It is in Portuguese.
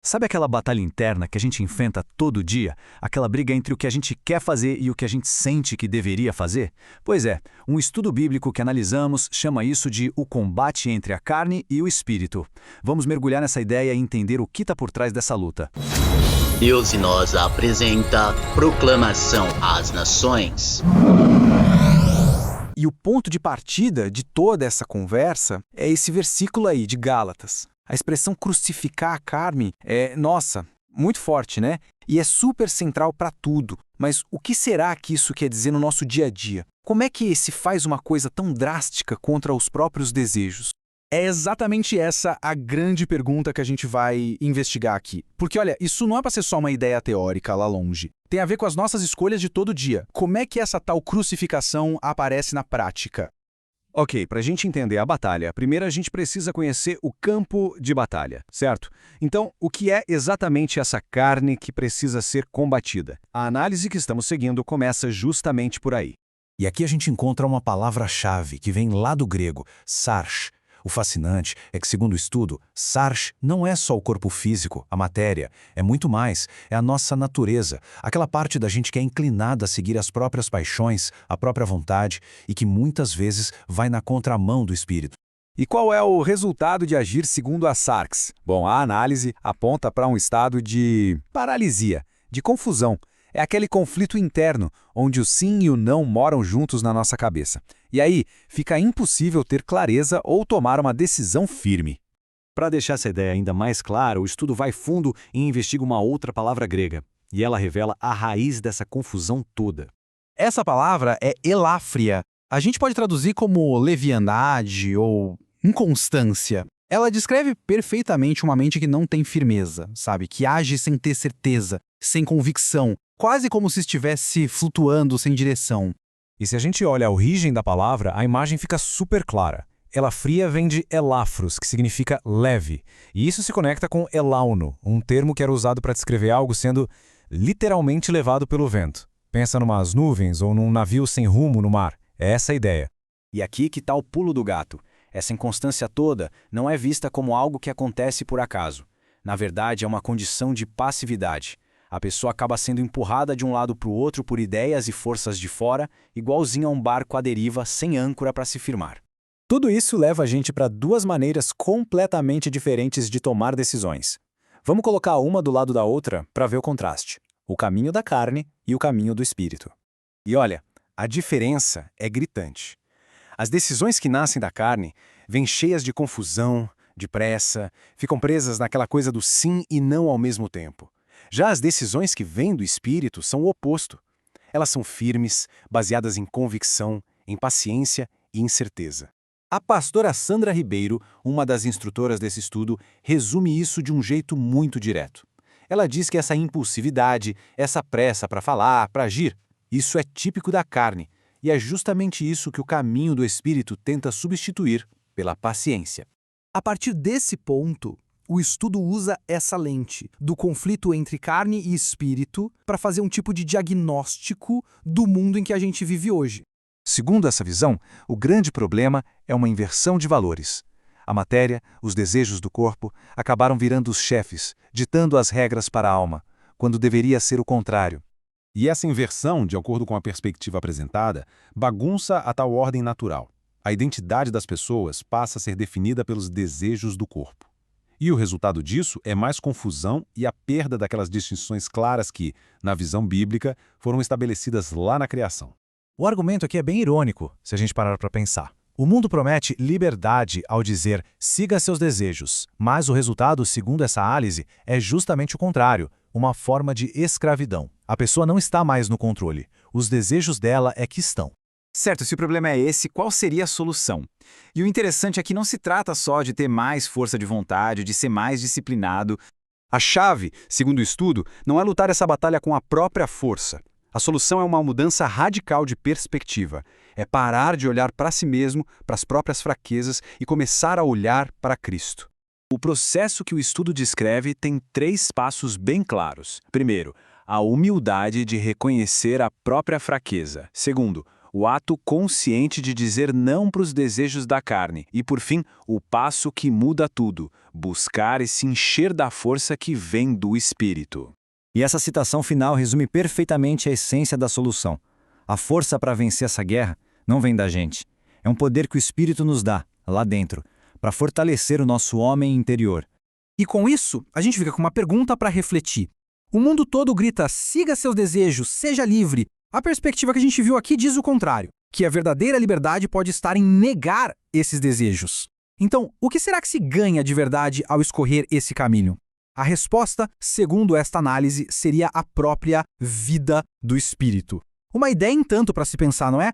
Sabe aquela batalha interna que a gente enfrenta todo dia? Aquela briga entre o que a gente quer fazer e o que a gente sente que deveria fazer? Pois é, um estudo bíblico que analisamos chama isso de o combate entre a carne e o espírito. Vamos mergulhar nessa ideia e entender o que está por trás dessa luta. Deus e Nós apresenta Proclamação às Nações. E o ponto de partida de toda essa conversa é esse versículo aí de Gálatas. A expressão crucificar a carne é, nossa, muito forte, né? E é super central para tudo. Mas o que será que isso quer dizer no nosso dia a dia? Como é que se faz uma coisa tão drástica contra os próprios desejos? É exatamente essa a grande pergunta que a gente vai investigar aqui. Porque, olha, isso não é para ser só uma ideia teórica lá longe. Tem a ver com as nossas escolhas de todo dia. Como é que essa tal crucificação aparece na prática? Ok, para a gente entender a batalha, primeiro a gente precisa conhecer o campo de batalha, certo? Então, o que é exatamente essa carne que precisa ser combatida? A análise que estamos seguindo começa justamente por aí. E aqui a gente encontra uma palavra-chave que vem lá do grego, sarx. O fascinante é que, segundo o estudo, sarx não é só o corpo físico, a matéria, é muito mais, é a nossa natureza, aquela parte da gente que é inclinada a seguir as próprias paixões, a própria vontade e que muitas vezes vai na contramão do espírito. E qual é o resultado de agir segundo a sarx? Bom, a análise aponta para um estado de paralisia, de confusão. É aquele conflito interno, onde o sim e o não moram juntos na nossa cabeça. E aí, fica impossível ter clareza ou tomar uma decisão firme. Para deixar essa ideia ainda mais clara, o estudo vai fundo e investiga uma outra palavra grega. E ela revela a raiz dessa confusão toda. Essa palavra é eláfria. A gente pode traduzir como leviandade ou inconstância. Ela descreve perfeitamente uma mente que não tem firmeza, sabe? Que age sem ter certeza, sem convicção, quase como se estivesse flutuando sem direção. E se a gente olha a origem da palavra, a imagem fica super clara. Elafria vem de elafros, que significa leve. E isso se conecta com elauno, um termo que era usado para descrever algo sendo literalmente levado pelo vento. Pensa numas nuvens ou num navio sem rumo no mar. É essa a ideia. E aqui que está o pulo do gato. Essa inconstância toda não é vista como algo que acontece por acaso. Na verdade, é uma condição de passividade. A pessoa acaba sendo empurrada de um lado para o outro por ideias e forças de fora, igualzinho a um barco à deriva sem âncora para se firmar. Tudo isso leva a gente para duas maneiras completamente diferentes de tomar decisões. Vamos colocar uma do lado da outra para ver o contraste. O caminho da carne e o caminho do espírito. E olha, a diferença é gritante. As decisões que nascem da carne vêm cheias de confusão, de pressa, ficam presas naquela coisa do sim e não ao mesmo tempo. Já as decisões que vêm do espírito são o oposto. Elas são firmes, baseadas em convicção, em paciência e em certeza. A pastora Sandra Ribeiro, uma das instrutoras desse estudo, resume isso de um jeito muito direto. Ela diz que essa impulsividade, essa pressa para falar, para agir, isso é típico da carne, e é justamente isso que o caminho do espírito tenta substituir pela paciência. A partir desse ponto, o estudo usa essa lente do conflito entre carne e espírito para fazer um tipo de diagnóstico do mundo em que a gente vive hoje. Segundo essa visão, o grande problema é uma inversão de valores. A matéria, os desejos do corpo, acabaram virando os chefes, ditando as regras para a alma, quando deveria ser o contrário. E essa inversão, de acordo com a perspectiva apresentada, bagunça a tal ordem natural. A identidade das pessoas passa a ser definida pelos desejos do corpo. E o resultado disso é mais confusão e a perda daquelas distinções claras que, na visão bíblica, foram estabelecidas lá na criação. O argumento aqui é bem irônico, se a gente parar para pensar. O mundo promete liberdade ao dizer siga seus desejos, mas o resultado, segundo essa análise, é justamente o contrário, uma forma de escravidão. A pessoa não está mais no controle, os desejos dela é que estão. Certo, se o problema é esse, qual seria a solução? E o interessante é que não se trata só de ter mais força de vontade, de ser mais disciplinado. A chave, segundo o estudo, não é lutar essa batalha com a própria força. A solução é uma mudança radical de perspectiva. É parar de olhar para si mesmo, para as próprias fraquezas e começar a olhar para Cristo. O processo que o estudo descreve tem 3 passos bem claros. Primeiro, a humildade de reconhecer a própria fraqueza. Segundo, o ato consciente de dizer não para os desejos da carne. E, por fim, o passo que muda tudo: buscar e se encher da força que vem do Espírito. E essa citação final resume perfeitamente a essência da solução. A força para vencer essa guerra não vem da gente. É um poder que o Espírito nos dá, lá dentro, para fortalecer o nosso homem interior. E com isso, a gente fica com uma pergunta para refletir. O mundo todo grita, siga seus desejos, seja livre. A perspectiva que a gente viu aqui diz o contrário, que a verdadeira liberdade pode estar em negar esses desejos. Então, o que será que se ganha de verdade ao escolher esse caminho? A resposta, segundo esta análise, seria a própria vida do espírito. Uma ideia, entanto, para se pensar, não é?